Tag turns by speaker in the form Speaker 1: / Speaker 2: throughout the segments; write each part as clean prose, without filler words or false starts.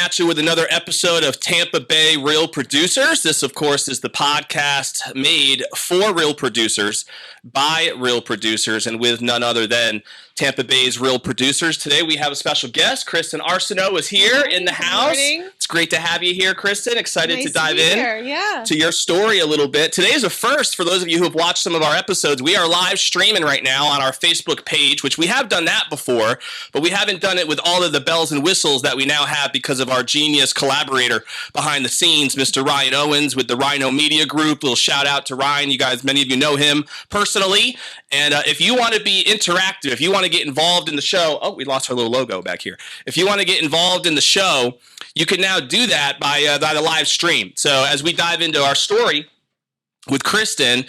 Speaker 1: at you with another episode of Tampa Bay Real Producers. This, of course, is the podcast made for real producers, by real producers, and with none other than Tampa Bay's real producers. Today we have a special guest. Kristen Arseneau is here in the house. It's great to have you here, Kristen. Excited to dive in to your story a little bit. Today is a first for those of you who have watched some of our episodes. We are live streaming right now on our Facebook page, which we have done that before, but we haven't done it with all of the bells and whistles that we now have because of our genius collaborator behind the scenes, Mr. Ryan Owens with the Rhino Media Group. Little shout out to Ryan. You guys, many of you know him personally. And if you want to be interactive, if you want to get involved in the show, oh, we lost our little logo back here. If you want to get involved in the show, you can now do that by the live stream. So as we dive into our story with Kristen,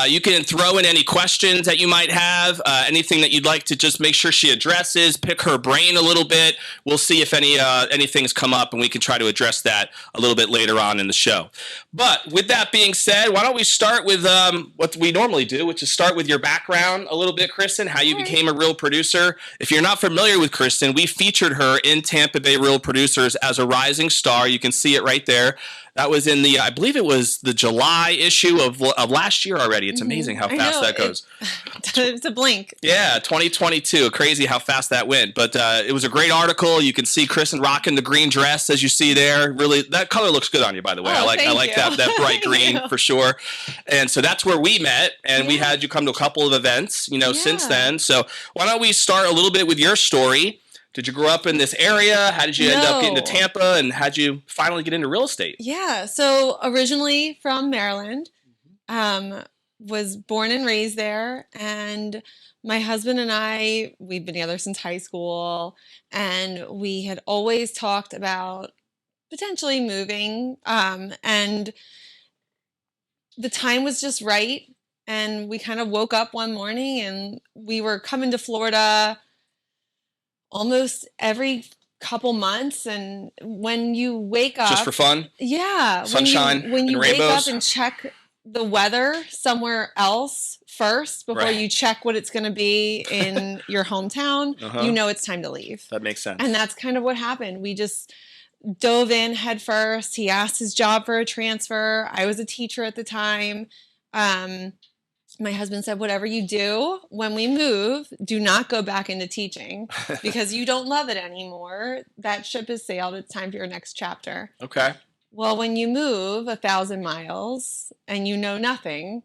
Speaker 1: you can throw in any questions that you might have, anything that you'd like to just make sure she addresses, pick her brain a little bit. We'll see if anything's come up, and we can try to address that a little bit later on in the show. But with that being said, why don't we start with what we normally do, which is start with your background a little bit, Kristen, how you became a real producer. If you're not familiar with Kristen, we featured her in Tampa Bay Real Producers as a rising star. You can see it right there. That was in the, I believe it was the July issue of last year already. It's amazing how fast that goes.
Speaker 2: It's a blink.
Speaker 1: Yeah, 2022. Crazy how fast that went. But it was a great article. You can see Kristen rocking the green dress as you see there. Really, that color looks good on you, by the way. I like that bright green for sure. And so that's where we met, and we had you come to a couple of events, since then. So why don't we start a little bit with your story? Did you grow up in this area? How did you end up getting to Tampa? And how did you finally get into real estate?
Speaker 2: Yeah, so originally from Maryland, was born and raised there. And my husband and I, we've been together since high school. And we had always talked about potentially moving. And the time was just right. And we kind of woke up one morning and we were coming to Florida almost every couple months. And when you wake up,
Speaker 1: just for fun, sunshine,
Speaker 2: when you wake
Speaker 1: rainbows.
Speaker 2: up and check the weather somewhere else first before you check what it's going to be in your hometown, you know it's time to leave.
Speaker 1: That makes sense.
Speaker 2: And that's kind of what happened. We just dove in head first. He asked his job for a transfer. I was a teacher at the time. My husband said, whatever you do when we move, do not go back into teaching because you don't love it anymore. That ship has sailed. It's time for your next chapter.
Speaker 1: Okay.
Speaker 2: Well, when you move 1,000 miles and you know nothing,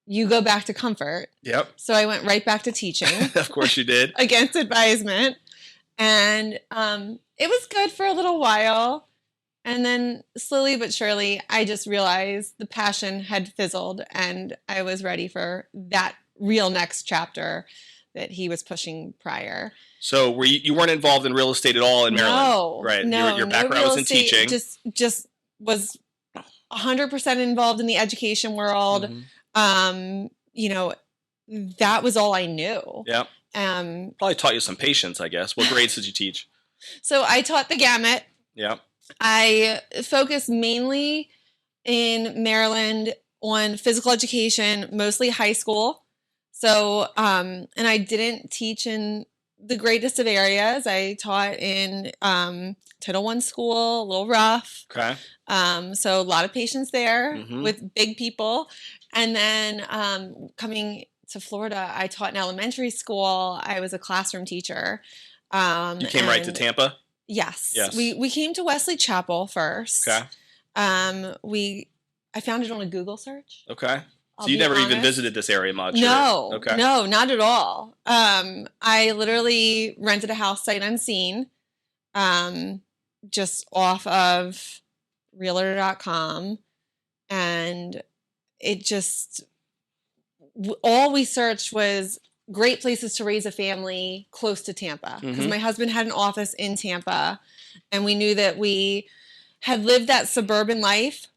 Speaker 2: you go back to comfort.
Speaker 1: Yep.
Speaker 2: So I went right back to teaching.
Speaker 1: Of course you did.
Speaker 2: Against advisement. And it was good for a little while. And then slowly but surely, I just realized the passion had fizzled and I was ready for that real next chapter that he was pushing prior.
Speaker 1: So you weren't involved in real estate at all in Maryland?
Speaker 2: No.
Speaker 1: Right.
Speaker 2: No,
Speaker 1: your background was in teaching.
Speaker 2: Just was 100% involved in the education world. That was all I knew.
Speaker 1: Yeah. Probably taught you some patience, I guess. What grades did you teach?
Speaker 2: So I taught the gamut.
Speaker 1: Yeah.
Speaker 2: I focused mainly in Maryland on physical education, mostly high school. So, and I didn't teach in the greatest of areas. I taught in Title I school, a little rough.
Speaker 1: Okay.
Speaker 2: So a lot of patience there with big people. And then coming to Florida, I taught in elementary school. I was a classroom teacher.
Speaker 1: You came right to Tampa?
Speaker 2: Yes. We came to Wesley Chapel first.
Speaker 1: Okay.
Speaker 2: I found it on a Google search.
Speaker 1: Okay. So you never even visited this area much?
Speaker 2: No.
Speaker 1: Okay.
Speaker 2: No, not at all. I literally rented a house sight unseen, just off of realtor.com. And it just, all we searched was great places to raise a family close to Tampa because my husband had an office in Tampa and we knew that we had lived that suburban life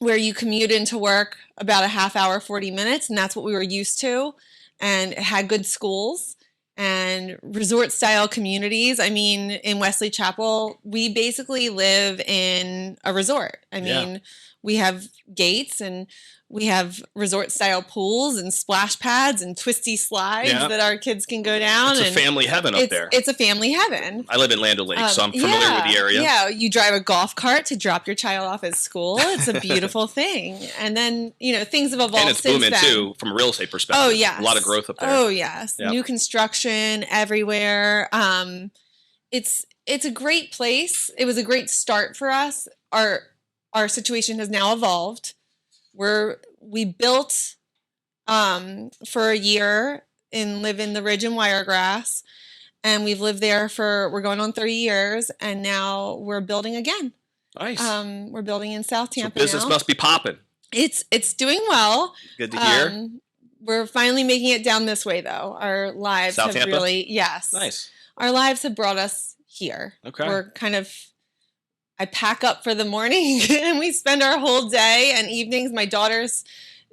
Speaker 2: where you commute into work about a half hour, 40 minutes. And that's what we were used to, and it had good schools and resort style communities. I mean, in Wesley Chapel, we basically live in a resort. I mean, we have gates and We have resort-style pools and splash pads and twisty slides that our kids can go down.
Speaker 1: It's a family heaven up there.
Speaker 2: It's a family heaven.
Speaker 1: I live in Land O'Lakes, so I'm familiar with the area.
Speaker 2: Yeah, you drive a golf cart to drop your child off at school. It's a beautiful thing. And then, things have evolved
Speaker 1: and it's
Speaker 2: since
Speaker 1: booming,
Speaker 2: then.
Speaker 1: too, from a real estate perspective.
Speaker 2: Oh, yes.
Speaker 1: A lot of growth up there.
Speaker 2: Oh, yes. Yep. New construction everywhere. It's a great place. It was a great start for us. Our situation has now evolved. We built for a year and live in the Ridge and Wiregrass, and we've lived there we're going on 30 years, and now we're building again.
Speaker 1: Nice.
Speaker 2: We're building in South Tampa.
Speaker 1: So business must be popping.
Speaker 2: It's doing well.
Speaker 1: Good to hear.
Speaker 2: We're finally making it down this way, though. Our lives
Speaker 1: South
Speaker 2: have
Speaker 1: Tampa?
Speaker 2: really
Speaker 1: Nice.
Speaker 2: Our lives have brought us here.
Speaker 1: Okay.
Speaker 2: We're I pack up for the morning and we spend our whole day and evenings. My daughter's,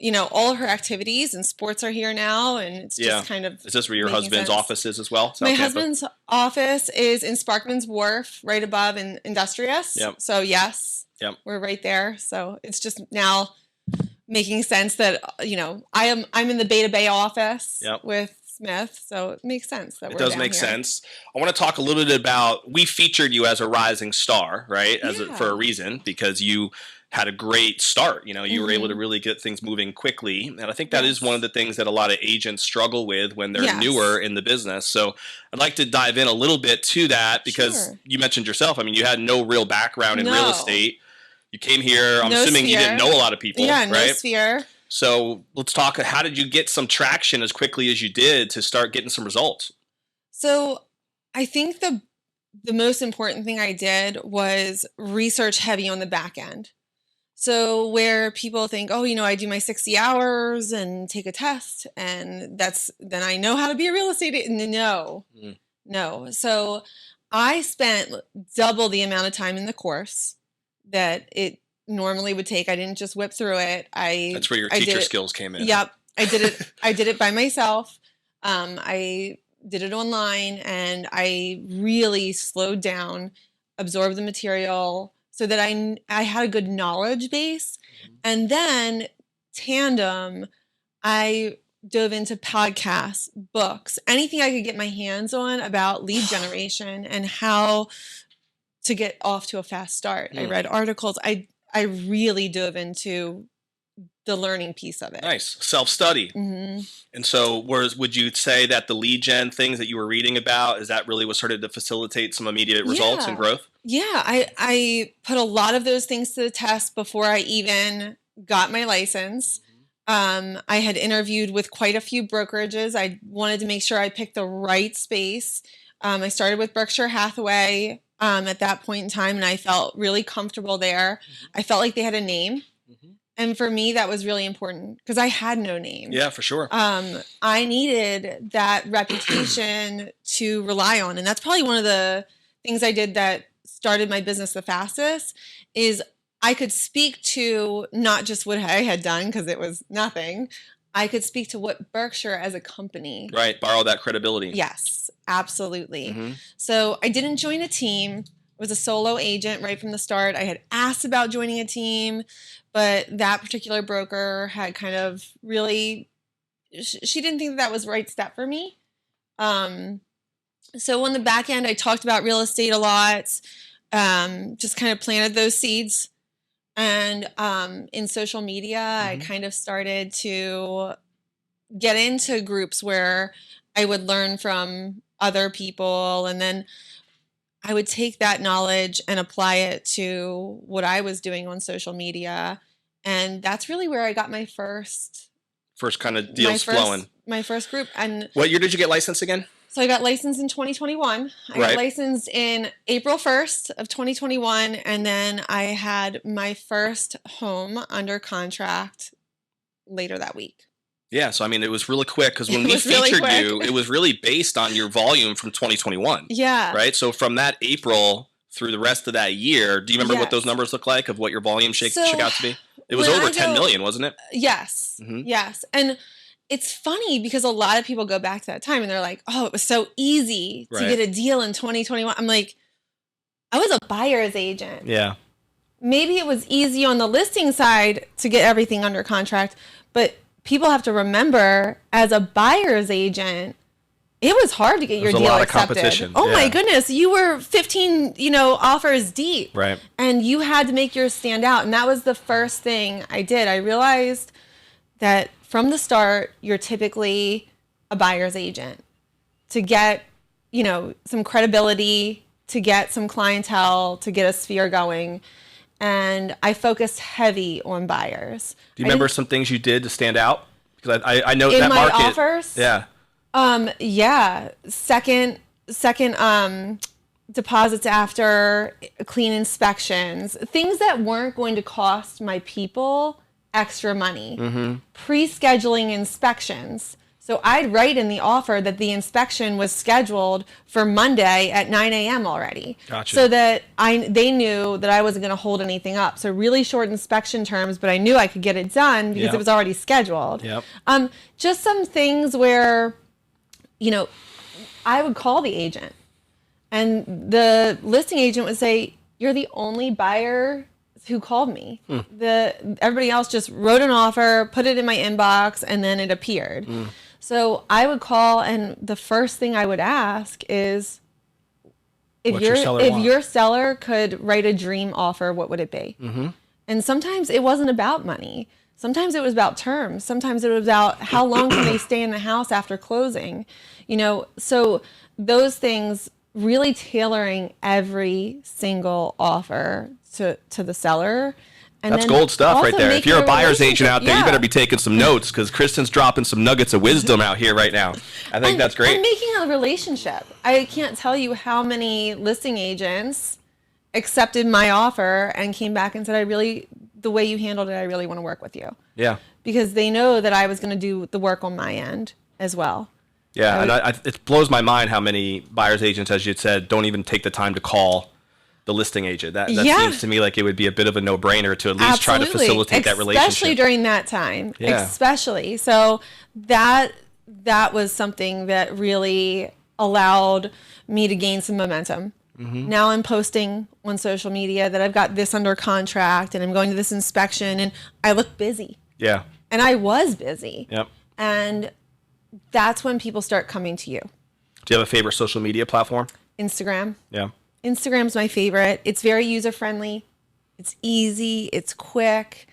Speaker 2: all of her activities and sports are here now. And it's just kind of.
Speaker 1: Is this where your husband's office is as well?
Speaker 2: My husband's office is in Sparkman's Wharf, right above in Industrious.
Speaker 1: Yep.
Speaker 2: So, yes, we're right there. So it's just now making sense that, I'm in the Beta Bay office with Smith, so it makes sense that
Speaker 1: it does make sense. I want to talk a little bit about, we featured you as a rising star, right? For a reason, because you had a great start. You were able to really get things moving quickly. And I think that is one of the things that a lot of agents struggle with when they're newer in the business. So I'd like to dive in a little bit to that because you mentioned yourself. I mean, you had no real background in real estate. You came here, I'm assuming you didn't know a lot of people, right?
Speaker 2: No sphere.
Speaker 1: So let's talk, how did you get some traction as quickly as you did to start getting some results?
Speaker 2: So I think the most important thing I did was research heavy on the back end. So where people think, I do my 60 hours and take a test and then I know how to be a real estate agent. No. So I spent double the amount of time in the course that it normally would take. I didn't just whip through it. That's
Speaker 1: where your teacher skills came in.
Speaker 2: Yep. I did it by myself. I did it online and I really slowed down, absorbed the material so that I had a good knowledge base. And then tandem, I dove into podcasts, books, anything I could get my hands on about lead generation and how to get off to a fast start. I read articles. I really dove into the learning piece of it. Nice.
Speaker 1: Self-study. And so would you say that the lead gen things that you were reading about, is that really what started to facilitate some immediate results and growth?
Speaker 2: Yeah. I put a lot of those things to the test before I even got my license. I had interviewed with quite a few brokerages. I wanted to make sure I picked the right space. I started with Berkshire Hathaway at that point in time, and I felt really comfortable there. I felt like they had a name. And for me, that was really important because I had no name.
Speaker 1: Yeah, for sure.
Speaker 2: I needed that reputation to rely on. And that's probably one of the things I did that started my business the fastest is I could speak to not just what I had done because it was nothing. I could speak to what Berkshire as a company.
Speaker 1: Right. Borrow that credibility.
Speaker 2: Yes, absolutely. So I didn't join a team. I was a solo agent right from the start. I had asked about joining a team, but that particular broker had kind of really, she didn't think that was the right step for me. So on the back end, I talked about real estate a lot, just kind of planted those seeds. And in social media, I kind of started to get into groups where I would learn from other people. And then I would take that knowledge and apply it to what I was doing on social media. And that's really where I got my first
Speaker 1: kind of deals flowing.
Speaker 2: My first group. And
Speaker 1: what year did you get licensed again?
Speaker 2: So I got licensed in 2021. I got licensed in April 1st of 2021. And then I had my first home under contract later that week.
Speaker 1: Yeah, so I mean, it was really quick because when we featured you, it was really based on your volume from 2021.
Speaker 2: Yeah.
Speaker 1: Right? So from that April through the rest of that year, do you remember what those numbers look like of what your volume shook out to be? It was over 10 million, wasn't it?
Speaker 2: Yes. Yes. And it's funny because a lot of people go back to that time and they're like, oh, it was so easy to get a deal in 2021. I'm like, I was a buyer's agent.
Speaker 1: Yeah.
Speaker 2: maybe it was easy on the listing side to get everything under contract, but people have to remember, as a buyer's agent, it was hard to get your deal accepted. There's a lot of competition. Oh my goodness, you were 15, offers deep.
Speaker 1: Right.
Speaker 2: And you had to make yours stand out. And that was the first thing I did. I realized that from the start, you're typically a buyer's agent. To get, some credibility, to get some clientele, to get a sphere going. And I focused heavy on buyers.
Speaker 1: Do you remember some things you did to stand out? Because I know that
Speaker 2: market.
Speaker 1: In my
Speaker 2: offers?
Speaker 1: Yeah.
Speaker 2: Yeah. Second deposits after, clean inspections, things that weren't going to cost my people extra money.
Speaker 1: Mm-hmm.
Speaker 2: Pre-scheduling inspections. So I'd write in the offer that the inspection was scheduled for Monday at 9 a.m. already.
Speaker 1: Gotcha.
Speaker 2: So that they knew that I wasn't going to hold anything up. So really short inspection terms, but I knew I could get it done because it was already scheduled.
Speaker 1: Yep.
Speaker 2: Just some things where, I would call the agent and the listing agent would say, "You're the only buyer who called me." Everybody else just wrote an offer, put it in my inbox, and then it appeared. So I would call, and the first thing I would ask is, if your seller could write a dream offer, what would it be?
Speaker 1: Mm-hmm.
Speaker 2: And sometimes it wasn't about money. Sometimes it was about terms. Sometimes it was about how long can they stay in the house after closing. So those things, really tailoring every single offer to the seller. And
Speaker 1: that's gold stuff right there. If you're a buyer's agent out there, you better be taking some notes, because Kristen's dropping some nuggets of wisdom out here right now. I think that's great.
Speaker 2: And making a relationship. I can't tell you how many listing agents accepted my offer and came back and said, the way you handled it, I really want to work with you.
Speaker 1: Yeah.
Speaker 2: Because they know that I was going to do the work on my end as well.
Speaker 1: Yeah, and it blows my mind how many buyer's agents, as you said, don't even take the time to call the listing agent. That seems to me like it would be a bit of a no-brainer to at least try to facilitate that relationship.
Speaker 2: Especially during that time.
Speaker 1: Yeah.
Speaker 2: Especially. So that was something that really allowed me to gain some momentum.
Speaker 1: Mm-hmm.
Speaker 2: Now I'm posting on social media that I've got this under contract and I'm going to this inspection, and I look busy.
Speaker 1: Yeah.
Speaker 2: And I was busy.
Speaker 1: Yep.
Speaker 2: And that's when people start coming to you.
Speaker 1: Do you have a favorite social media platform?
Speaker 2: Instagram.
Speaker 1: Yeah.
Speaker 2: Instagram's my favorite. It's very user-friendly. It's easy. It's quick.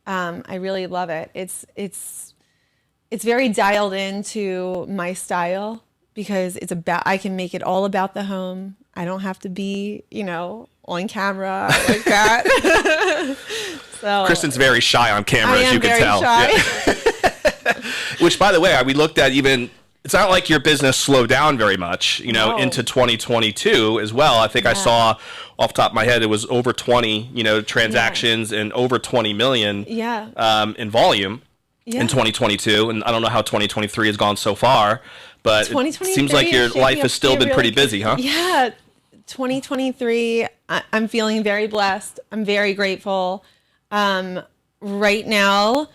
Speaker 2: I really love it. It's very dialed into my style, because I can make it all about the home. I don't have to be, on camera like that. So
Speaker 1: Kristen's very shy on camera, as you can tell.
Speaker 2: I am very shy.
Speaker 1: Which, by the way, we looked at it's not like your business slowed down very much, into 2022 as well. I think I saw off the top of my head, it was over 20, transactions and over 20 million in volume in 2022. And I don't know how 2023 has gone so far, but it seems like your life has still been pretty busy, huh?
Speaker 2: Yeah. 2023, I'm feeling very blessed. I'm very grateful. Right now,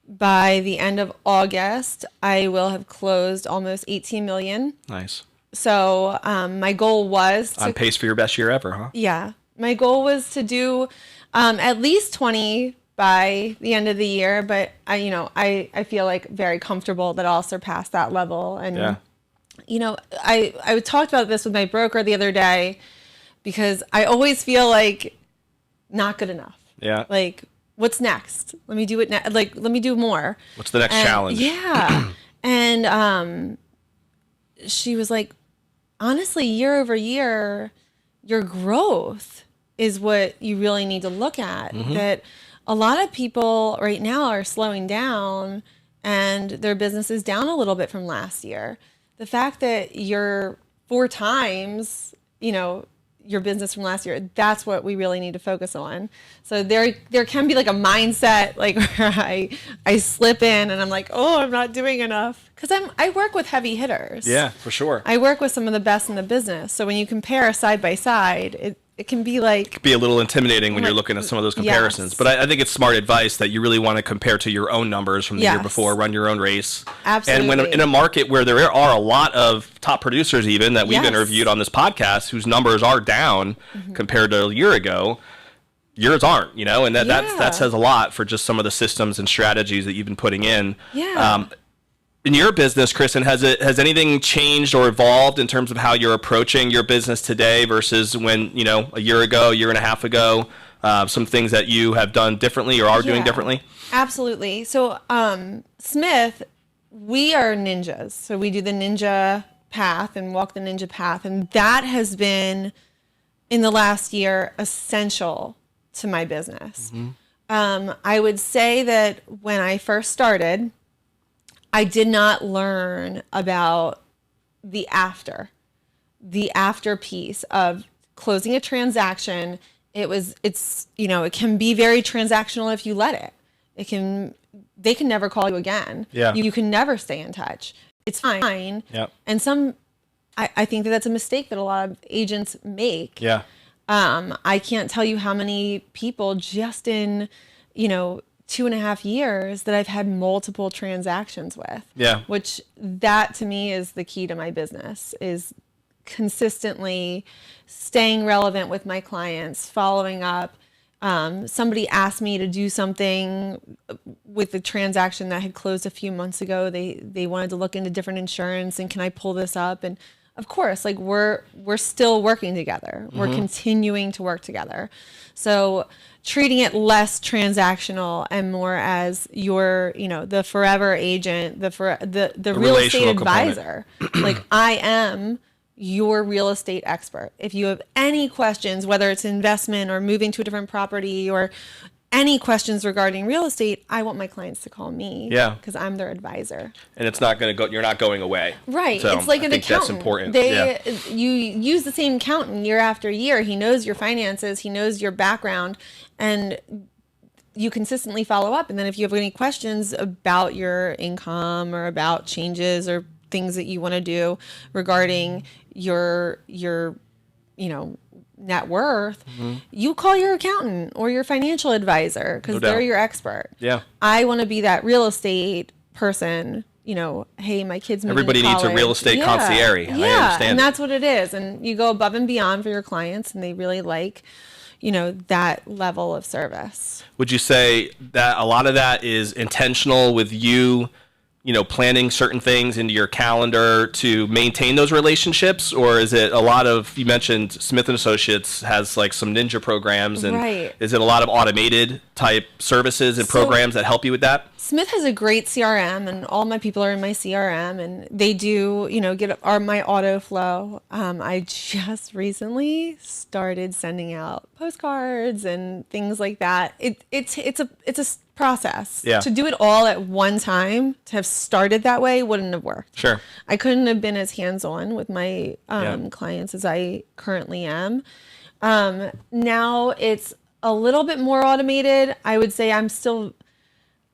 Speaker 2: by the end of August, I will have closed almost 18 million.
Speaker 1: Nice.
Speaker 2: So my goal was
Speaker 1: on pace for your best year ever, huh?
Speaker 2: Yeah. My goal was to do at least 20 by the end of the year, but I feel like very comfortable that I'll surpass that level. And I talked about this with my broker the other day, because I always feel like not good enough.
Speaker 1: Yeah.
Speaker 2: Like, what's next? Let me do it now. Like, let me do more.
Speaker 1: What's the next challenge?
Speaker 2: Yeah. And she was like, honestly, year over year, your growth is what you really need to look at.
Speaker 1: Mm-hmm.
Speaker 2: That a lot of people right now are slowing down and their business is down a little bit from last year. The fact that you're 4 times, your business from last year, that's what we really need to focus on. So there can be like a mindset like where I slip in and I'm like, oh, I'm not doing enough, because I work with heavy hitters.
Speaker 1: Yeah, for sure.
Speaker 2: I work with some of the best in the business. So when you compare side by side, it can be like... It can
Speaker 1: be a little intimidating when you're looking at some of those comparisons. Yes. But I think it's smart advice that you really want to compare to your own numbers from the year before, run your own race.
Speaker 2: Absolutely.
Speaker 1: And when in a market where there are a lot of top producers even that we've interviewed on this podcast whose numbers are down compared to a year ago, yours aren't, and that
Speaker 2: Yeah.
Speaker 1: says a lot for just some of the systems and strategies that you've been putting in.
Speaker 2: Yeah.
Speaker 1: In your business, Kristen, has anything changed or evolved in terms of how you're approaching your business today versus when, a year and a half ago, some things that you have done differently or are doing differently?
Speaker 2: Absolutely. So, Smith, we are ninjas. So we do the ninja path and walk the ninja path. And that has been, in the last year, essential to my business. I would say that when I first started, I did not learn about the after piece of closing a transaction. It can be very transactional if you let it. They can never call you again.
Speaker 1: Yeah.
Speaker 2: You can never stay in touch. It's fine.
Speaker 1: Yep.
Speaker 2: And I think that's a mistake that a lot of agents make.
Speaker 1: Yeah.
Speaker 2: I can't tell you how many people just in, 2.5 years that I've had multiple transactions with.
Speaker 1: Yeah.
Speaker 2: Which that to me is the key to my business, is consistently staying relevant with my clients, following up. Somebody asked me to do something with the transaction that had closed a few months ago. They wanted to look into different insurance and can I pull this up? And of course, like we're still working together. We're continuing to work together. So treating it less transactional and more as your, the forever agent, the real estate advisor. Like I am your real estate expert. If you have any questions, whether it's investment or moving to a different property or any questions regarding real estate, I want my clients to call me.
Speaker 1: Yeah.
Speaker 2: Because I'm their advisor.
Speaker 1: And it's not going to go, you're not going away.
Speaker 2: Right.
Speaker 1: So
Speaker 2: it's like
Speaker 1: I
Speaker 2: an
Speaker 1: think
Speaker 2: accountant.
Speaker 1: That's important.
Speaker 2: You use the same accountant year after year. He knows your finances. He knows your background. And you consistently follow up. And then if you have any questions about your income or about changes or things that you want to do regarding your net worth, you call your accountant or your financial advisor because they're your expert.
Speaker 1: Yeah.
Speaker 2: I want to be that real estate person. Hey, my kids moving
Speaker 1: Everybody
Speaker 2: to
Speaker 1: needs a
Speaker 2: college.
Speaker 1: real estate concierge.
Speaker 2: Yeah,
Speaker 1: I understand.
Speaker 2: and that's what it is. And you go above and beyond for your clients, and they really like, that level of service.
Speaker 1: Would you say that a lot of that is intentional with you, planning certain things into your calendar to maintain those relationships? Or is it a lot of, you mentioned Smith & Associates has like some ninja programs, and
Speaker 2: Right.
Speaker 1: Is it a lot of automated type services and programs that help you with that?
Speaker 2: Smith has a great CRM, and all my people are in my CRM, and they do, my auto flow. I just recently started sending out postcards and things like that. It's a process.
Speaker 1: Yeah.
Speaker 2: To do it all at one time, to have started that way, wouldn't have worked.
Speaker 1: Sure.
Speaker 2: I couldn't have been as hands-on with my clients as I currently am. Now it's a little bit more automated. I would say I'm still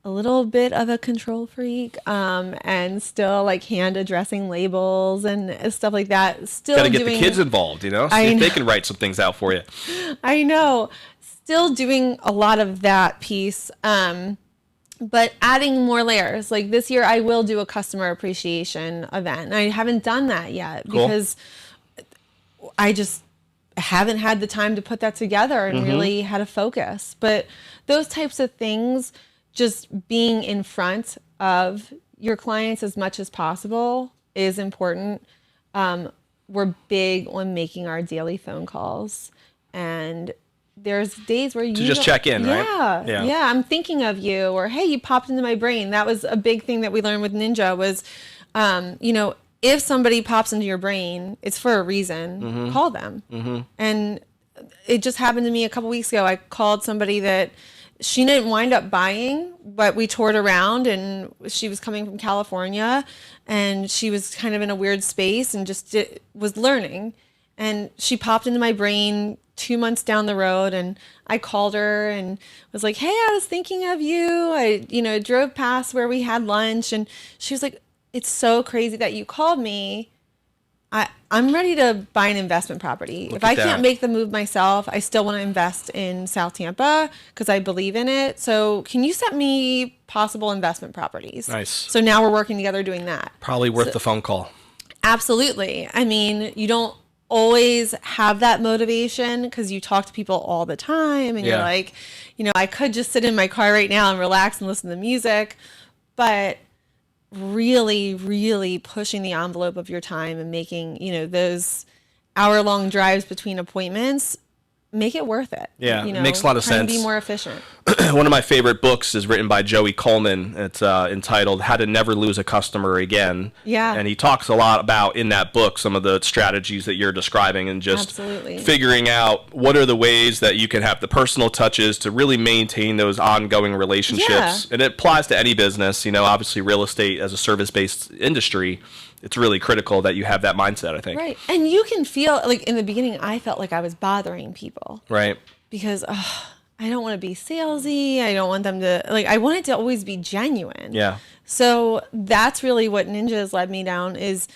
Speaker 2: a little bit of a control freak, and still like hand addressing labels and stuff like that. Still
Speaker 1: Got to get the kids involved, See if they can write some things out for you.
Speaker 2: I know. Still doing a lot of that piece, but adding more layers. Like this year, I will do a customer appreciation event. And I haven't done that yet because I just haven't had the time to put that together and really had a focus. But those types of things, just being in front of your clients as much as possible is important. We're big on making our daily phone calls, and there's days where you
Speaker 1: just check in, right?
Speaker 2: Yeah, I'm thinking of you, or hey, you popped into my brain. That was a big thing that we learned with Ninja was, if somebody pops into your brain, it's for a reason. Call them. And it just happened to me a couple weeks ago. I called somebody that she didn't wind up buying, but we toured around, and she was coming from California, and she was kind of in a weird space and just was learning. And she popped into my brain 2 months down the road, and I called her and was like, hey, I was thinking of you. I drove past where we had lunch, and she was like, it's so crazy that you called me. I'm ready to buy an investment property. If I can't make the move myself, I still want to invest in South Tampa because I believe in it. So can you set me possible investment properties?
Speaker 1: Nice.
Speaker 2: So now we're working together doing that.
Speaker 1: Probably worth the phone call.
Speaker 2: Absolutely. I mean, you don't always have that motivation because you talk to people all the time and you're like, I could just sit in my car right now and relax and listen to music, but really, really pushing the envelope of your time and making, those hour-long drives between appointments, make it worth it.
Speaker 1: Yeah, it makes a lot of sense.
Speaker 2: Be more efficient.
Speaker 1: One of my favorite books is written by Joey Coleman. It's entitled How to Never Lose a Customer Again.
Speaker 2: Yeah.
Speaker 1: And he talks a lot about, in that book, some of the strategies that you're describing and just figuring out what are the ways that you can have the personal touches to really maintain those ongoing relationships. Yeah. And it applies to any business. Obviously real estate as a service-based industry, it's really critical that you have that mindset, I think.
Speaker 2: Right. And you can feel, like, in the beginning, I felt like I was bothering people.
Speaker 1: Right.
Speaker 2: Because I don't want to be salesy. I don't want them to, I want it to always be genuine.
Speaker 1: Yeah.
Speaker 2: So that's really what Ninja has led me down is,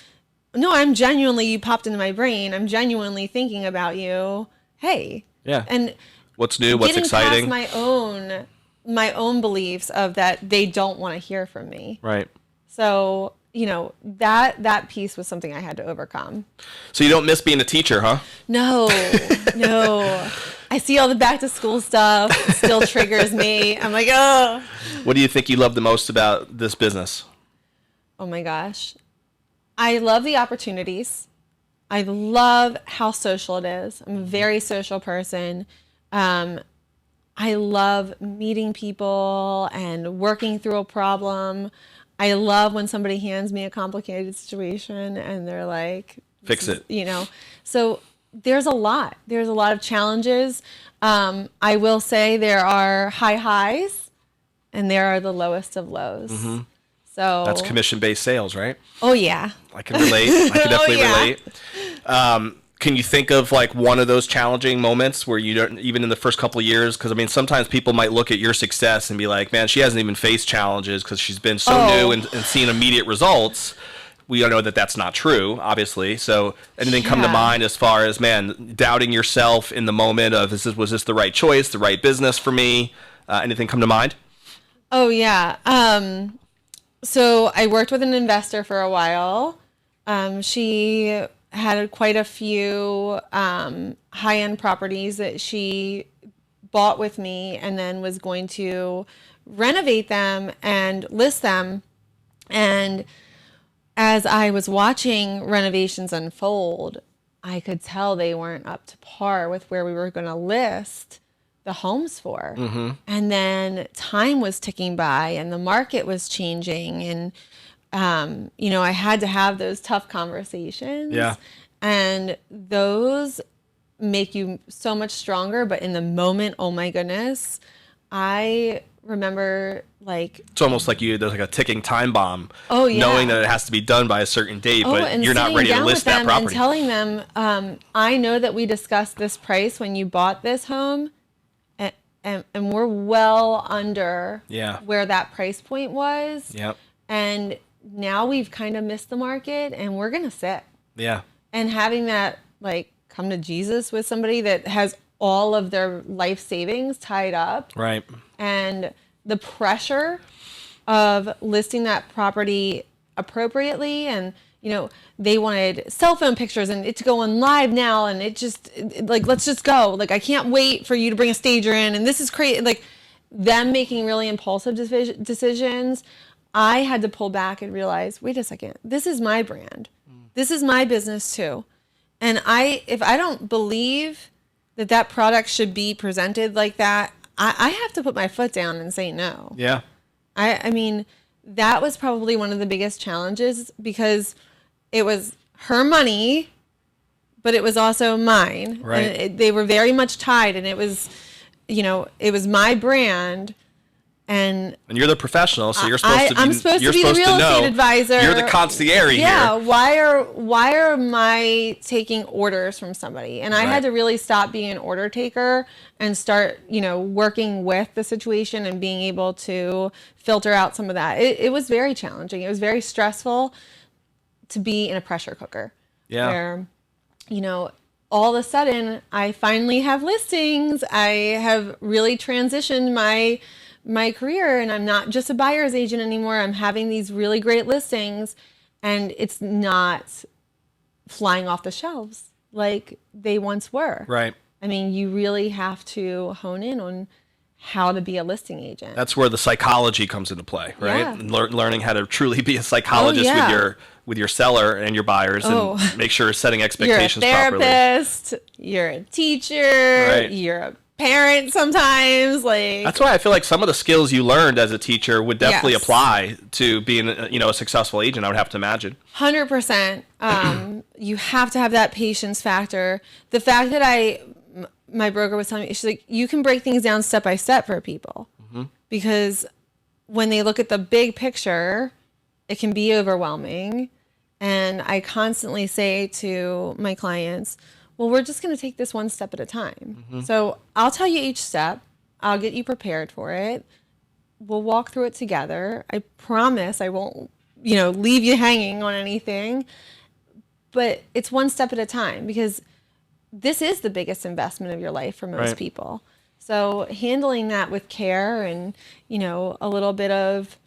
Speaker 2: no, you popped into my brain. I'm genuinely thinking about you. Hey.
Speaker 1: Yeah.
Speaker 2: And
Speaker 1: what's new, what's exciting.
Speaker 2: Past my own beliefs of that they don't want to hear from me.
Speaker 1: Right.
Speaker 2: So, that piece was something I had to overcome.
Speaker 1: So you don't miss being a teacher, huh?
Speaker 2: No. I see all the back to school stuff. It still triggers me. I'm like, oh.
Speaker 1: What do you think you love the most about this business?
Speaker 2: Oh my gosh. I love the opportunities. I love how social it is. I'm a very social person. I love meeting people and working through a problem. I love when somebody hands me a complicated situation and they're like,
Speaker 1: fix it.
Speaker 2: So there's a lot of challenges. I will say there are high highs and there are the lowest of lows. Mm-hmm. So
Speaker 1: that's commission-based sales, right?
Speaker 2: Oh yeah.
Speaker 1: I can relate. I can definitely relate. Can you think of like one of those challenging moments where you don't, even in the first couple of years? Because sometimes people might look at your success and be like, man, she hasn't even faced challenges because she's been so new and seen immediate results. We all know that that's not true, obviously. So anything come to mind as far as, man, doubting yourself in the moment of, was this the right choice, the right business for me? Anything come to mind?
Speaker 2: Oh, yeah. So I worked with an investor for a while. She had quite a few high-end properties that she bought with me and then was going to renovate them and list them. And as I was watching renovations unfold, I could tell they weren't up to par with where we were going to list the homes for. Mm-hmm. And then time was ticking by and the market was changing and I had to have those tough conversations. Yeah. And those make you so much stronger. But in the moment, oh my goodness, I remember
Speaker 1: it's almost like there's like a ticking time bomb.
Speaker 2: Oh yeah.
Speaker 1: Knowing that it has to be done by a certain date, but you're not ready to list that property.
Speaker 2: And telling them, I know that we discussed this price when you bought this home. And we're well under where that price point was. Yep. And now we've kind of missed the market and we're going to sit. Yeah. And having that come to Jesus with somebody that has all of their life savings tied up. Right. And the pressure of listing that property appropriately and, they wanted cell phone pictures and it to go on live now and it just let's just go. I can't wait for you to bring a stager in and this is crazy. Them making really impulsive decisions. I had to pull back and realize, wait a second, this is my brand. This is my business too. And if I don't believe that product should be presented like that, I have to put my foot down and say no. Yeah. I mean, that was probably one of the biggest challenges because it was her money, but it was also mine. Right. And they were very much tied and it was, it was my brand. And
Speaker 1: you're the professional, so you're supposed to be.
Speaker 2: I'm supposed to be the real estate advisor.
Speaker 1: You're the concierge here.
Speaker 2: Yeah. Why are I taking orders from somebody? And I had to really stop being an order taker and start, working with the situation and being able to filter out some of that. It was very challenging. It was very stressful to be in a pressure cooker. Yeah. Where, all of a sudden I finally have listings. I have really transitioned my career and I'm not just a buyer's agent anymore. I'm having these really great listings and it's not flying off the shelves. like they once were.
Speaker 1: Right.
Speaker 2: I mean, you really have to hone in on how to be a listing agent.
Speaker 1: That's where the psychology comes into play, right?
Speaker 2: Yeah.
Speaker 1: And learning how to truly be a psychologist with your seller and your buyers, and make sure you're setting expectations
Speaker 2: you're a
Speaker 1: properly.
Speaker 2: therapist, you're a teacher,
Speaker 1: Right.
Speaker 2: you're a parent sometimes. Like,
Speaker 1: that's why I feel like some of the skills you learned as a teacher would definitely
Speaker 2: Yes.
Speaker 1: apply to being, a successful agent, I would have to imagine.
Speaker 2: 100%. You have to have that patience factor. The fact that my broker was telling me, she's like, you can break things down step by step for people, because when they look at the big picture, it can be overwhelming. And I constantly say to my clients, well, we're just going to take this one step at a time. So I'll tell you each step. I'll get you prepared for it. We'll walk through it together. I promise I won't, leave you hanging on anything. But it's one step at a time, because this is the biggest investment of your life for most people. So handling that with care and, a little bit of...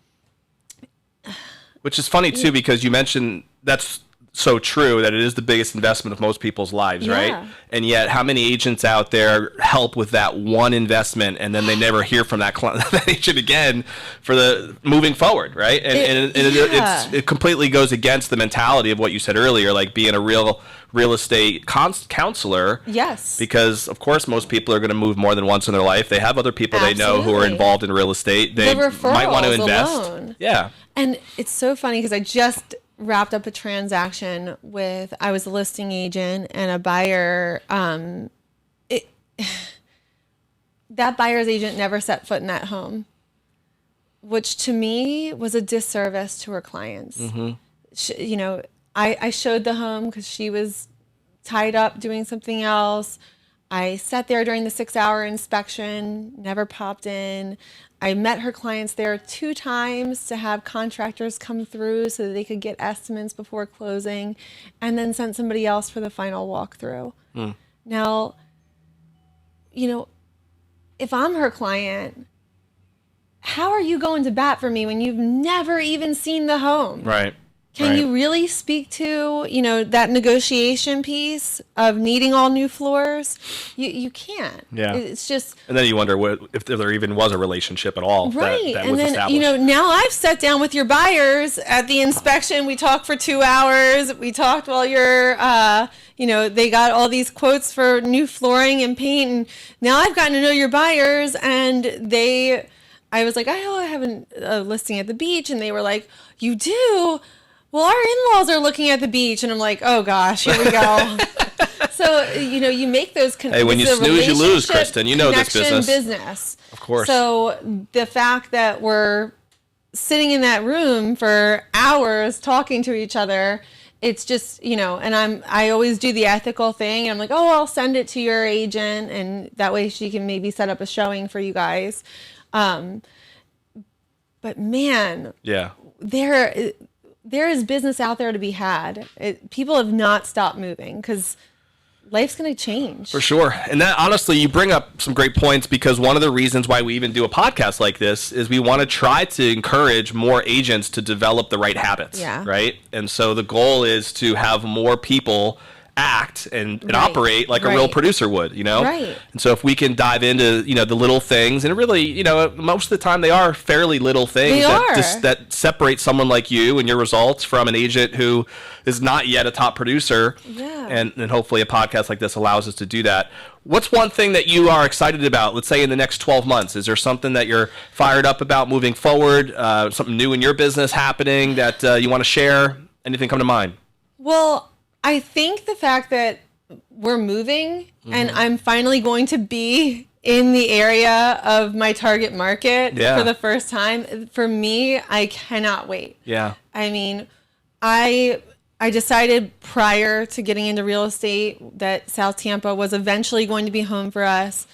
Speaker 1: Which is funny, too, because you mentioned that's so true, that it is the biggest investment of most people's lives, right? And yet, how many agents out there help with that one investment, and then they never hear from that agent again for the moving forward, right? And it completely goes against the mentality of what you said earlier, like being a real estate counselor.
Speaker 2: Yes.
Speaker 1: Because, of course, most people are going to move more than once in their life. They have other people they know who are involved in real estate. They might want to invest.
Speaker 2: Alone.
Speaker 1: Yeah.
Speaker 2: And it's so funny because I just wrapped up a transaction with, I was a listing agent and a buyer. That buyer's agent never set foot in that home, which to me was a disservice to her clients. I showed the home because she was tied up doing something else. I sat there during the 6-hour inspection, never popped in. I met her clients there 2 times to have contractors come through so that they could get estimates before closing, and then sent somebody else for the final walkthrough. Now, if I'm her client, how are you going to bat for me when you've never even seen the home?
Speaker 1: Right.
Speaker 2: Can you really speak to, that negotiation piece of needing all new floors? You can't.
Speaker 1: Yeah.
Speaker 2: It's just...
Speaker 1: And then you wonder if there even was a relationship at all that was established.
Speaker 2: Now I've sat down with your buyers at the inspection. We talked for 2 hours. We talked while you're, they got all these quotes for new flooring and paint. And now I've gotten to know your buyers, and I was like, I have a listing at the beach. And they were like, you do? Well, our in-laws are looking at the beach, and I'm like, oh gosh, here we go. So, you make those connections.
Speaker 1: Hey, when you snooze, you lose, Kristen. You know this
Speaker 2: business.
Speaker 1: Of course.
Speaker 2: So the fact that we're sitting in that room for hours talking to each other, it's just, and I always do the ethical thing. I'm like, oh, I'll send it to your agent, and that way she can maybe set up a showing for you guys. But man, there is business out there to be had. People have not stopped moving because life's going to change.
Speaker 1: For sure. And that, honestly, you bring up some great points, because one of the reasons why we even do a podcast like this is we want to try to encourage more agents to develop the right habits. Right? And so the goal is to have more people act and operate like a real producer would,
Speaker 2: Right.
Speaker 1: And so if we can dive into, the little things, and really, most of the time they are fairly little things that separate someone like you and your results from an agent who is not yet a top producer.
Speaker 2: Yeah.
Speaker 1: And hopefully a podcast like this allows us to do that. What's one thing that you are excited about, let's say in the next 12 months? Is there something that you're fired up about moving forward? Something new in your business happening that you want to share? Anything come to mind?
Speaker 2: Well, I think the fact that we're moving and I'm finally going to be in the area of my target market for the first time, for me, I cannot wait.
Speaker 1: Yeah.
Speaker 2: I mean, I decided prior to getting into real estate that South Tampa was eventually going to be home for us.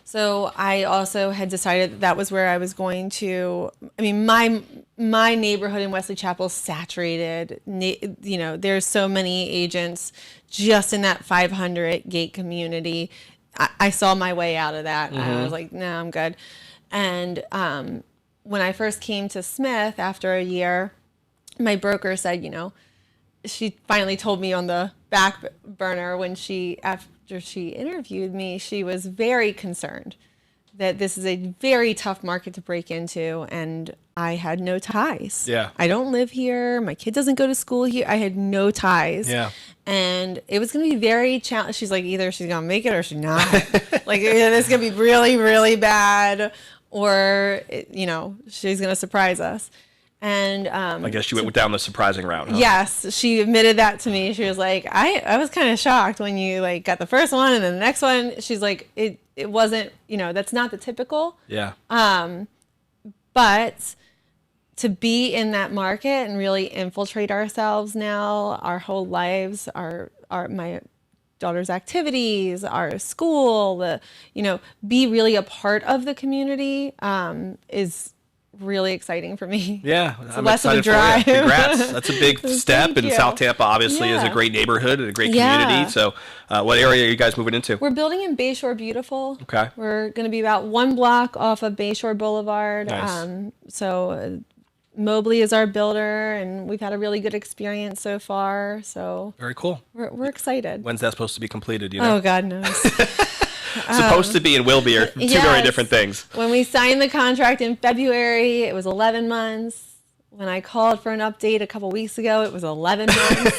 Speaker 2: So I also had decided that was where I was going to. I mean, my neighborhood in Wesley Chapel is saturated. There's so many agents just in that 500 gate community. I saw my way out of that. I was like, no, I'm good. And when I first came to Smith after a year, my broker said, she finally told me on the back burner after she interviewed me, she was very concerned that this is a very tough market to break into, and I had no ties.
Speaker 1: Yeah.
Speaker 2: I don't live here. My kid doesn't go to school here. I had no ties.
Speaker 1: Yeah.
Speaker 2: And it was going to be very challenging. She's like, either she's going to make it or she's not. Like, it's going to be really, really bad, or, she's going to surprise us. And
Speaker 1: I guess you went down the surprising route, huh?
Speaker 2: Yes, she admitted that to me. She was like, I was kind of shocked when you like got the first one and then the next one. She's like, it wasn't, that's not the typical.
Speaker 1: Yeah.
Speaker 2: But to be in that market and really infiltrate ourselves now, our whole lives, my daughter's activities, our school, be really a part of the community, is really exciting for me.
Speaker 1: Yeah,
Speaker 2: I'm less of a drive.
Speaker 1: Congrats. That's a big step. And South Tampa obviously is a great neighborhood and a great community. So what area are you guys moving into?
Speaker 2: We're building in Bayshore Beautiful.
Speaker 1: Okay.
Speaker 2: We're going to be about 1 block off of Bayshore Boulevard.
Speaker 1: Nice.
Speaker 2: Mobley is our builder, and we've had a really good experience so far. So
Speaker 1: very cool.
Speaker 2: We're excited.
Speaker 1: When's that supposed to be completed? Oh,
Speaker 2: God knows.
Speaker 1: Supposed to be and will be are two very different things.
Speaker 2: When we signed the contract in February, it was 11 months. When I called for an update a couple weeks ago, it was 11 months.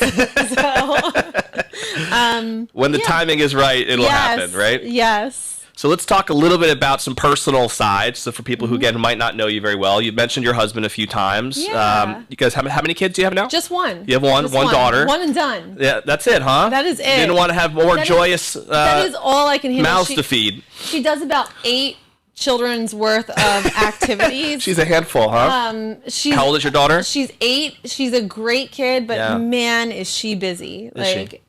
Speaker 1: When the timing is right, it'll happen, right?
Speaker 2: Yes.
Speaker 1: So let's talk a little bit about some personal sides. So for people who, again, might not know you very well, you mentioned your husband a few times.
Speaker 2: Yeah.
Speaker 1: You guys, how many kids do you have now?
Speaker 2: Just one.
Speaker 1: You have one daughter.
Speaker 2: One and done.
Speaker 1: Yeah, that's it, huh?
Speaker 2: That is it.
Speaker 1: You didn't want to have more joyous
Speaker 2: that is all I can handle.
Speaker 1: Mouths to feed.
Speaker 2: She does about 8 children's worth of activities.
Speaker 1: She's a handful, huh? How old is your daughter?
Speaker 2: She's 8. She's a great kid, but man, is she busy.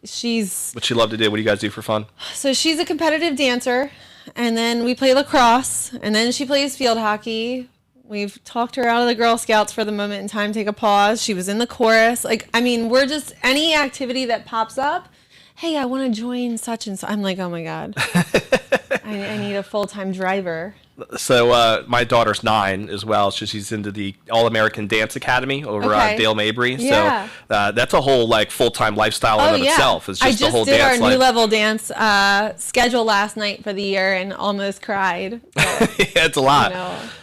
Speaker 2: She's...
Speaker 1: What'd she love to do? What do you guys do for fun?
Speaker 2: So she's a competitive dancer. And then we play lacrosse, and then she plays field hockey. We've talked her out of the Girl Scouts for the moment in time. Take a pause. She was in the chorus. We're just, any activity that pops up, hey, I want to join such and such. I'm like, oh my God. I need a full-time driver.
Speaker 1: So my daughter's 9 as well. So she's into the All-American Dance Academy over Dale Mabry.
Speaker 2: Yeah.
Speaker 1: So that's a whole full-time lifestyle in and of itself. It's just
Speaker 2: I
Speaker 1: the whole
Speaker 2: just did
Speaker 1: dance
Speaker 2: our new level dance schedule last night for the year and almost cried.
Speaker 1: Yeah, it's a lot.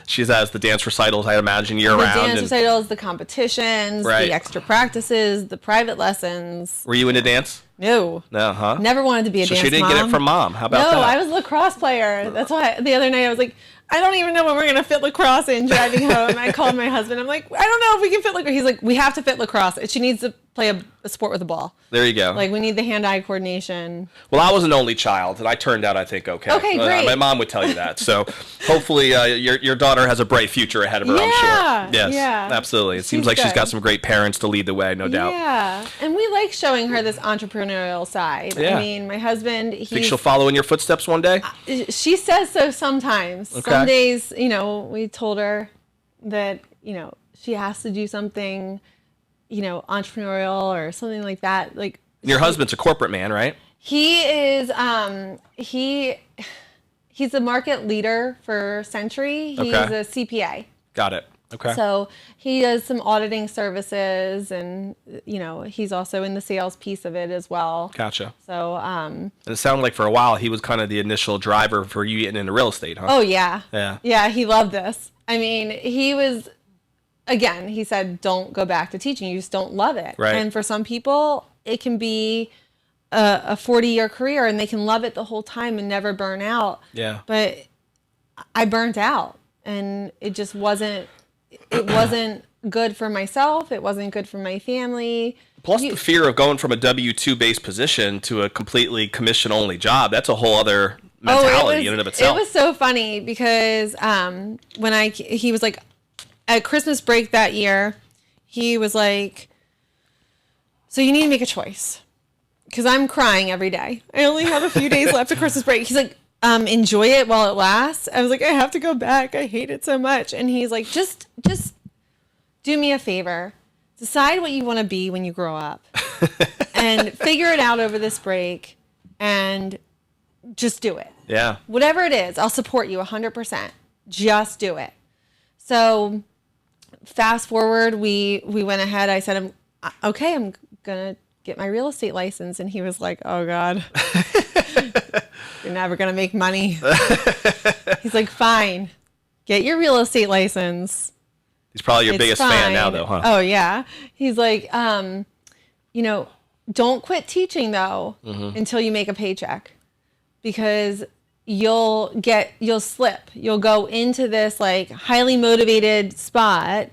Speaker 1: She has the dance recitals, I imagine, year-round.
Speaker 2: The dance recitals, the competitions, the extra practices, the private lessons.
Speaker 1: Were you into dance?
Speaker 2: No.
Speaker 1: No, huh?
Speaker 2: Never wanted to be a dance mom.
Speaker 1: So she didn't get it from mom. How about that?
Speaker 2: No, I was a lacrosse player. That's why the other night I was like, I don't even know when we're going to fit lacrosse in driving home. I called my husband. I'm like, I don't know if we can fit lacrosse. He's like, we have to fit lacrosse. She needs to play a sport with a ball.
Speaker 1: There you go.
Speaker 2: We need the hand-eye coordination.
Speaker 1: Well, I was an only child, and I turned out, I think, okay.
Speaker 2: Okay, great.
Speaker 1: My mom would tell you that. So hopefully your daughter has a bright future ahead of her, I'm sure. Yes, absolutely. It seems like she's got some great parents to lead the way, no doubt.
Speaker 2: Yeah, and we like showing her this entrepreneurial side.
Speaker 1: Yeah.
Speaker 2: I mean, my husband,
Speaker 1: think she'll follow in your footsteps one day?
Speaker 2: She says so sometimes.
Speaker 1: Okay.
Speaker 2: Some days, we told her that, she has to do something, entrepreneurial or something like that.
Speaker 1: Your husband's a corporate man, right?
Speaker 2: He is, he's a market leader for Century. He's a CPA.
Speaker 1: Got it. Okay.
Speaker 2: So he does some auditing services, and he's also in the sales piece of it as well.
Speaker 1: Gotcha.
Speaker 2: So
Speaker 1: and it sounded like for a while he was kind of the initial driver for you getting into real estate, huh?
Speaker 2: Oh yeah.
Speaker 1: Yeah.
Speaker 2: Yeah, he loved this. I mean, he said, don't go back to teaching. You just don't love it.
Speaker 1: Right.
Speaker 2: And for some people, it can be a 40-year career, and they can love it the whole time and never burn out.
Speaker 1: Yeah.
Speaker 2: But I burnt out, and it just wasn't good for myself. It wasn't good for my family.
Speaker 1: Plus the fear of going from a W-2 based position to a completely commission-only job. That's a whole other mentality in and of itself.
Speaker 2: It was so funny because when he was like, at Christmas break that year, he was like, so you need to make a choice. Because I'm crying every day. I only have a few days left of Christmas break. He's like, enjoy it while it lasts. I was like, I have to go back. I hate it so much. And he's like, just do me a favor. Decide what you want to be when you grow up. And figure it out over this break. And just do it.
Speaker 1: Yeah.
Speaker 2: Whatever it is, I'll support you 100%. Just do it. So fast forward, we went ahead. I said, I'm going to get my real estate license. And he was like, oh God, you're never going to make money. He's like, fine, get your real estate license.
Speaker 1: He's probably your biggest fan now, though, huh?
Speaker 2: Oh, yeah. He's like, you know, don't quit teaching, though, until you make a paycheck, because you'll slip. You'll go into this like highly motivated spot,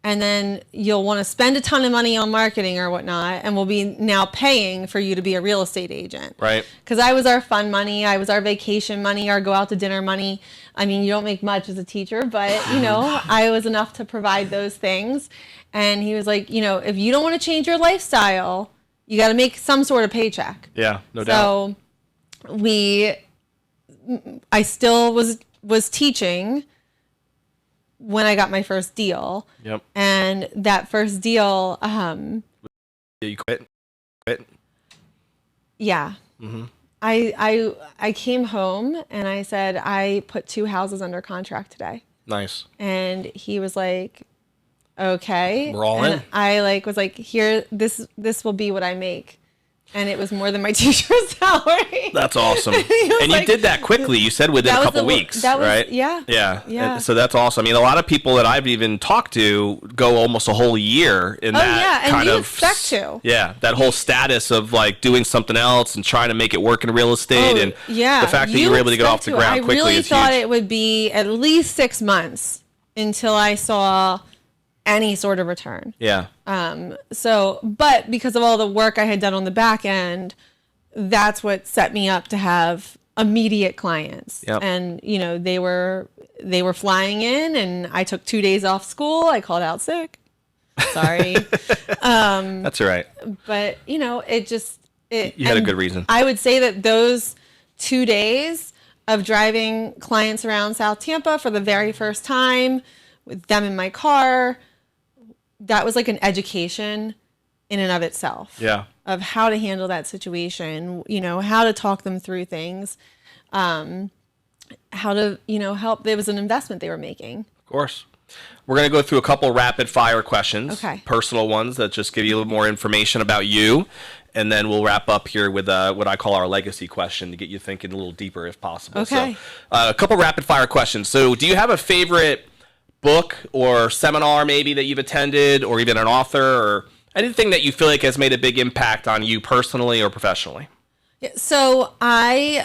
Speaker 2: and then you'll want to spend a ton of money on marketing or whatnot, and we'll be now paying for you to be a real estate agent.
Speaker 1: Right.
Speaker 2: Because I was our fun money. I was our vacation money, our go out to dinner money. I mean, you don't make much as a teacher, but, you know, I was enough to provide those things. And he was like, you know, if you don't want to change your lifestyle, you got to make some sort of paycheck.
Speaker 1: Yeah, no doubt.
Speaker 2: So I still was teaching when I got my first deal.
Speaker 1: Yep.
Speaker 2: And that first deal,
Speaker 1: You quit?
Speaker 2: Yeah.
Speaker 1: Mm-hmm.
Speaker 2: I came home and I said, I put 2 houses under contract today.
Speaker 1: Nice.
Speaker 2: And he was like, okay.
Speaker 1: We're all in.
Speaker 2: I was like, here, this will be what I make. And it was more than my teacher's salary.
Speaker 1: That's awesome. And you did that quickly. You said within a couple weeks, right?
Speaker 2: Yeah.
Speaker 1: Yeah.
Speaker 2: Yeah.
Speaker 1: So that's awesome. I mean, a lot of people that I've even talked to go almost a whole year in that
Speaker 2: and
Speaker 1: kind
Speaker 2: you
Speaker 1: of
Speaker 2: expect to.
Speaker 1: Yeah, that whole status of like doing something else and trying to make it work in real estate, and the fact that you were able to get off the ground quickly is huge.
Speaker 2: I really thought it would be at least 6 months until I saw any sort of return.
Speaker 1: Yeah.
Speaker 2: But because of all the work I had done on the back end, that's what set me up to have immediate clients.
Speaker 1: Yep.
Speaker 2: And, you know, they were flying in, and I took 2 days off school. I called out sick. Sorry.
Speaker 1: That's all right.
Speaker 2: But, you know, you
Speaker 1: had a good reason.
Speaker 2: I would say that those 2 days of driving clients around South Tampa for the very first time with them in my car, that was like an education in and of itself.
Speaker 1: Yeah.
Speaker 2: Of how to handle that situation, you know, how to talk them through things, how to, you know, help. There was an investment they were making.
Speaker 1: Of course. We're going to go through a couple rapid fire questions.
Speaker 2: Okay.
Speaker 1: Personal ones that just give you a little more information about you. And then we'll wrap up here with what I call our legacy question to get you thinking a little deeper if possible.
Speaker 2: Okay.
Speaker 1: So a couple rapid fire questions. So do you have a favorite book or seminar maybe that you've attended, or even an author, or anything that you feel like has made a big impact on you personally or professionally?
Speaker 2: Yeah, so I,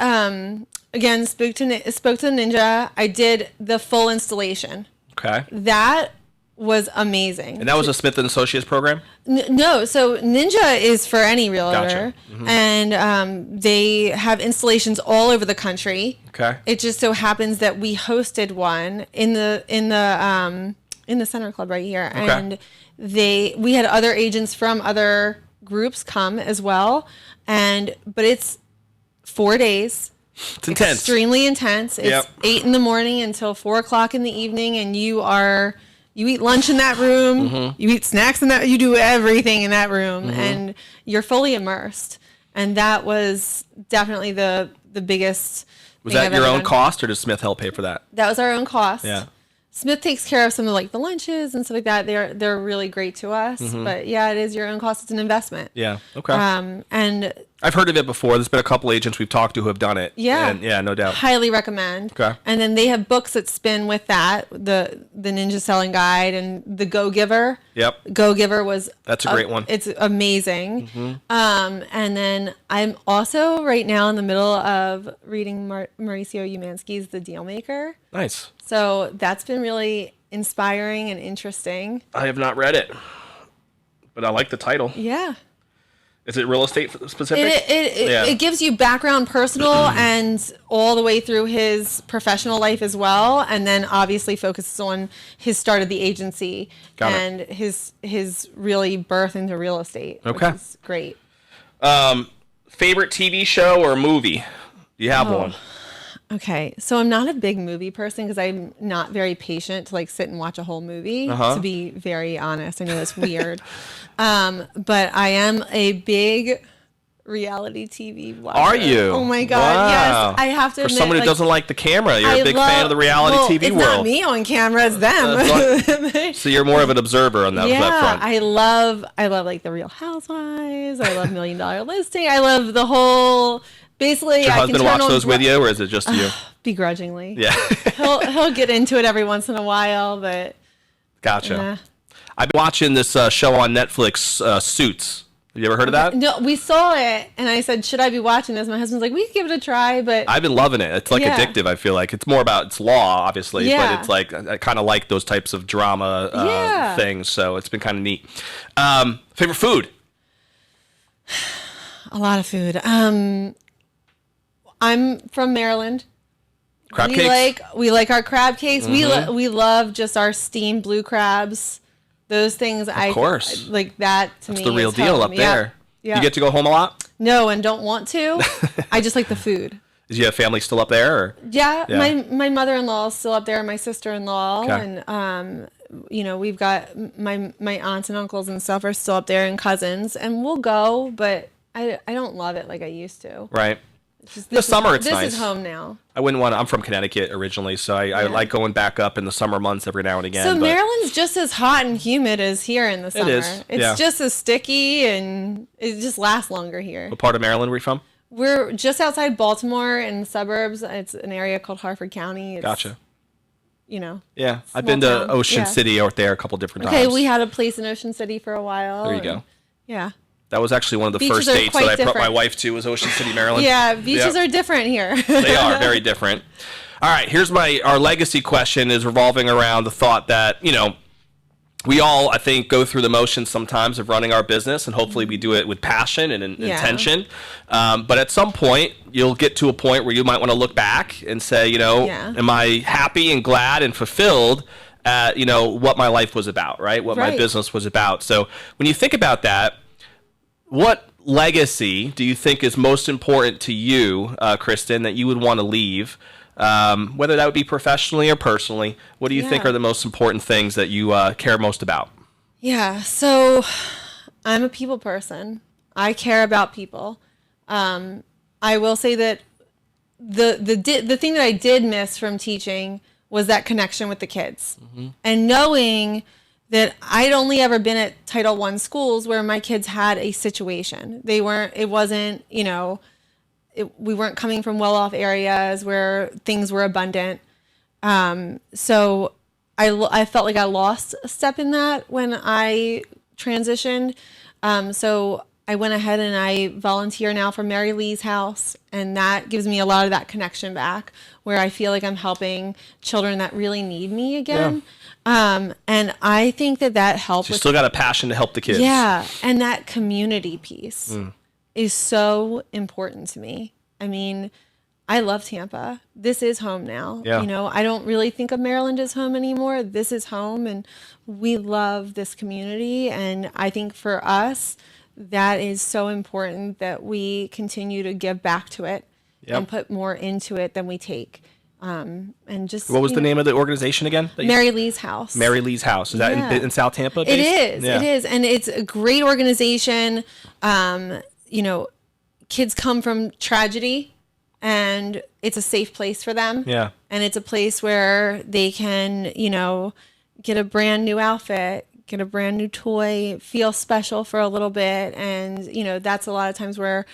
Speaker 2: again, spoke to Ninja. I did the full installation.
Speaker 1: Okay.
Speaker 2: That was amazing.
Speaker 1: And that was a Smith & Associates program?
Speaker 2: No, so Ninja is for any realtor.
Speaker 1: Gotcha. Mm-hmm.
Speaker 2: And they have installations all over the country.
Speaker 1: Okay.
Speaker 2: It just so happens that we hosted one in the Center Club right here.
Speaker 1: Okay.
Speaker 2: And we had other agents from other groups come as well. But it's 4 days.
Speaker 1: It's intense.
Speaker 2: Extremely intense. It's 8 in the morning until 4 o'clock in the evening, and you eat lunch in that room, you eat snacks in that, you do everything in that room, and you're fully immersed. And that was definitely the biggest.
Speaker 1: Was that your own cost, or does Smith help pay for that?
Speaker 2: That was our own cost.
Speaker 1: Yeah.
Speaker 2: Smith takes care of some of like the lunches and stuff like that. They're really great to us. But yeah, it is your own cost. It's an investment.
Speaker 1: Yeah. Okay.
Speaker 2: And
Speaker 1: I've heard of it before. There's been a couple agents we've talked to who have done it.
Speaker 2: Yeah.
Speaker 1: And yeah, no doubt.
Speaker 2: Highly recommend.
Speaker 1: Okay.
Speaker 2: And then they have books that spin with that, the Ninja Selling Guide and the Go Giver.
Speaker 1: Yep.
Speaker 2: Go Giver was
Speaker 1: That's a great one.
Speaker 2: It's amazing. And then I'm also right now in the middle of reading Mauricio Umansky's The Deal Maker.
Speaker 1: Nice.
Speaker 2: So that's been really inspiring and interesting.
Speaker 1: I have not read it, but I like the title.
Speaker 2: Yeah.
Speaker 1: Is it real estate specific?
Speaker 2: It gives you background personal and all the way through his professional life as well. And then obviously focuses on his start of the agency and his really birth into real estate.
Speaker 1: Okay.
Speaker 2: Which is great.
Speaker 1: Favorite TV show or movie? Do you have one?
Speaker 2: Okay. So I'm not a big movie person because I'm not very patient to like sit and watch a whole movie, to be very honest. I know that's weird. But I am a big reality TV watcher.
Speaker 1: Are you?
Speaker 2: Oh my God.
Speaker 1: Wow.
Speaker 2: Yes. I have to
Speaker 1: For
Speaker 2: admit,
Speaker 1: someone who doesn't like the camera, you're a big fan of the reality TV
Speaker 2: it's
Speaker 1: world.
Speaker 2: It's not me on camera, it's them.
Speaker 1: So you're more of an observer on that front.
Speaker 2: I love like the Real Housewives. I love $1 Million Listing. I love the whole. Basically,
Speaker 1: Does your
Speaker 2: I
Speaker 1: husband
Speaker 2: can turn
Speaker 1: watch those with you, or is it just you?
Speaker 2: Begrudgingly.
Speaker 1: Yeah.
Speaker 2: he'll get into it every once in a while, but.
Speaker 1: Gotcha. I've been watching this show on Netflix, Suits. Have you ever heard of that?
Speaker 2: No, we saw it, and I said, should I be watching this? My husband's like, we can give it a try, but...
Speaker 1: I've been loving it. It's like addictive, I feel like. It's more about, it's law, obviously, but it's like, I kind of like those types of drama things, so it's been kind of neat. Favorite food?
Speaker 2: A lot of food. I'm from Maryland.
Speaker 1: Crab cakes?
Speaker 2: We like our crab cakes. We love just our steamed blue crabs. Those things,
Speaker 1: of course.
Speaker 2: Like that to me.
Speaker 1: It's the real deal up there.
Speaker 2: Yeah.
Speaker 1: You get to go home a lot?
Speaker 2: No, and don't want to. I just like the food.
Speaker 1: Is your family still up there? Or?
Speaker 2: Yeah, my mother-in-law is still up there, and my sister-in-law, and we've got my aunts and uncles and stuff are still up there, and cousins, and we'll go, but I don't love it like I used to.
Speaker 1: Right. The summer, it's nice.
Speaker 2: This is home now.
Speaker 1: I wouldn't want to. I'm from Connecticut originally, so I like going back up in the summer months every now and again.
Speaker 2: So Maryland's just as hot and humid as here in the summer.
Speaker 1: It is.
Speaker 2: It's just as sticky, and it just lasts longer here.
Speaker 1: What part of Maryland are we from?
Speaker 2: We're just outside Baltimore in the suburbs. It's an area called Harford County.
Speaker 1: Gotcha.
Speaker 2: Yeah,
Speaker 1: I've been to Ocean City out there a couple different times.
Speaker 2: Okay, we had a place in Ocean City for a while.
Speaker 1: There you go.
Speaker 2: Yeah.
Speaker 1: That was actually one of the first dates that I brought my wife to, was Ocean City, Maryland.
Speaker 2: Yeah, beaches are different here.
Speaker 1: They are very different. All right, here's our legacy question is revolving around the thought that, we all, I think, go through the motions sometimes of running our business, and hopefully we do it with passion and intention. But at some point, you'll get to a point where you might want to look back and say, am I happy and glad and fulfilled at, what my life was about, right? What my business was about. So when you think about that, what legacy do you think is most important to you, Kristen, that you would want to leave? Whether that would be professionally or personally, what do you think are the most important things that you care most about? Yeah,
Speaker 2: so I'm a people person. I care about people. I will say that the thing that I did miss from teaching was that connection with the kids. And knowing that I'd only ever been at Title I schools where my kids had a situation. We weren't coming from well-off areas where things were abundant. So I felt like I lost a step in that when I transitioned. So I went ahead and I volunteer now for Mary Lee's house, and that gives me a lot of that connection back, where I feel like I'm helping children that really need me again. Yeah. And I think that helps.
Speaker 1: So you still got a passion to help the kids.
Speaker 2: Yeah, and that community piece is so important to me. I mean, I love Tampa. This is home now. Yeah. I don't really think of Maryland as home anymore. This is home, and we love this community. And I think for us, that is so important that we continue to give back to it and put more into it than we take. And just
Speaker 1: what was the name of the organization again?
Speaker 2: Mary Lee's House.
Speaker 1: Mary Lee's House. Is that in South Tampa?
Speaker 2: It is. Yeah. It is, and it's a great organization. Kids come from tragedy, and it's a safe place for them. Yeah, and it's a place where they can, get a brand new outfit, get a brand new toy, feel special for a little bit. And, that's a lot of times where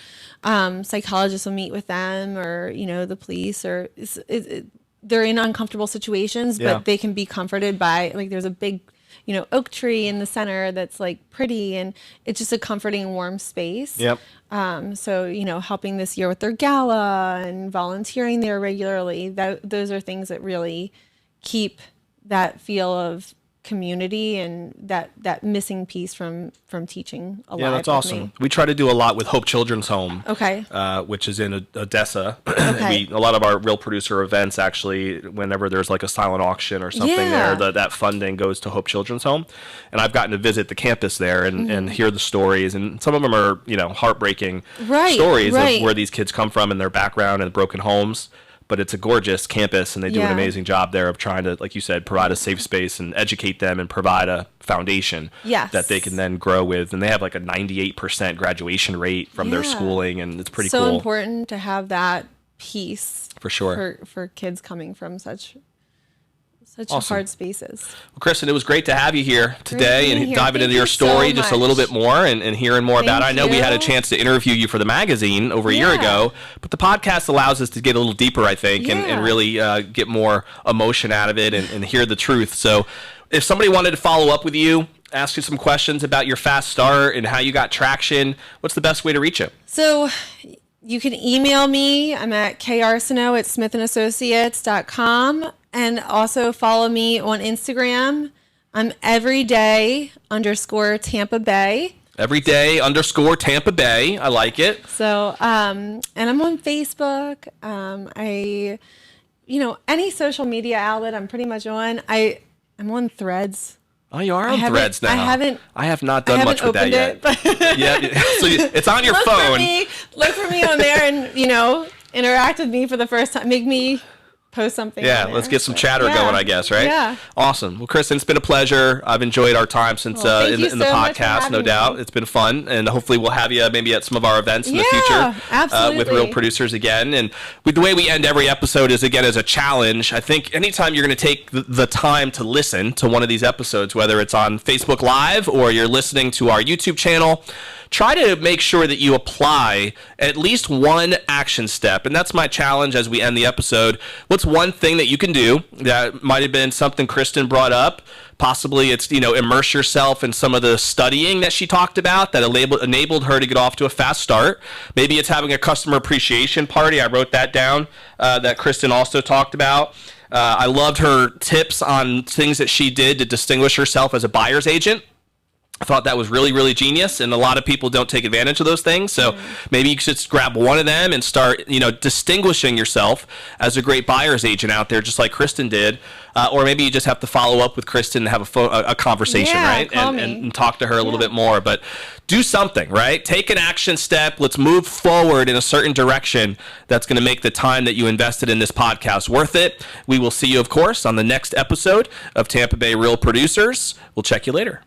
Speaker 2: psychologists will meet with them, or, the police, or they're in uncomfortable situations, but they can be comforted by, like, there's a big, oak tree in the center that's like pretty, and it's just a comforting, warm space. Yep. So, helping this year with their gala and volunteering there regularly, those are things that really keep that feel of community and that missing piece from teaching alive. Yeah,
Speaker 1: that's awesome. We try to do a lot with Hope Children's Home, which is in Odessa. A lot of our Real Producer events, actually, whenever there's like a silent auction or something there, that funding goes to Hope Children's Home. And I've gotten to visit the campus there and hear the stories, and some of them are heartbreaking stories of where these kids come from and their background and broken homes. but it's a gorgeous campus, and they do an amazing job there of trying to, like you said, provide a safe space and educate them and provide a foundation that they can then grow with. And they have like a 98% graduation rate from their schooling, and it's pretty cool.
Speaker 2: So important to have that piece
Speaker 1: for sure
Speaker 2: for kids coming from such
Speaker 1: awesome.
Speaker 2: hard spaces.
Speaker 1: Well, Kristen, it was great to have you here today and diving into your story just a little bit more and hearing more about it. I know we had a chance to interview you for the magazine over a year ago, but the podcast allows us to get a little deeper, I think, and really get more emotion out of it and hear the truth. So if somebody wanted to follow up with you, ask you some questions about your fast start and how you got traction, what's the best way to reach you?
Speaker 2: So you can email me. I'm at karseneau@smithandassociates.com. And also follow me on Instagram. I'm everyday_Tampa Bay.
Speaker 1: Everyday_Tampa Bay. I like it.
Speaker 2: So, and I'm on Facebook. Any social media outlet I'm pretty much on. I'm on Threads.
Speaker 1: Oh, you are on Threads now. I have not done much with that yet. Yeah, so it's on your phone.
Speaker 2: Look for me on there and, interact with me for the first time. Make me post something.
Speaker 1: Yeah, let's get some chatter going, I guess, right?
Speaker 2: Yeah.
Speaker 1: Awesome. Well, Kristen, it's been a pleasure. I've enjoyed our time since in the podcast, no doubt. It's been fun, and hopefully we'll have you maybe at some of our events in the future with Real Producers again. And the way we end every episode is, again, as a challenge. I think anytime you're going to take the time to listen to one of these episodes, whether it's on Facebook Live or you're listening to our YouTube channel, try to make sure that you apply at least one action step. And that's my challenge as we end the episode. What's one thing that you can do that might have been something Kristen brought up? Possibly it's, immerse yourself in some of the studying that she talked about that enabled her to get off to a fast start. Maybe it's having a customer appreciation party. I wrote that down that Kristen also talked about. I loved her tips on things that she did to distinguish herself as a buyer's agent. I thought that was really, really genius, and a lot of people don't take advantage of those things. So maybe you should just grab one of them and start, distinguishing yourself as a great buyer's agent out there, just like Kristen did. Or maybe you just have to follow up with Kristen and have a conversation, right? And talk to her a little bit more. But do something, right? Take an action step. Let's move forward in a certain direction that's going to make the time that you invested in this podcast worth it. We will see you, of course, on the next episode of Tampa Bay Real Producers. We'll check you later.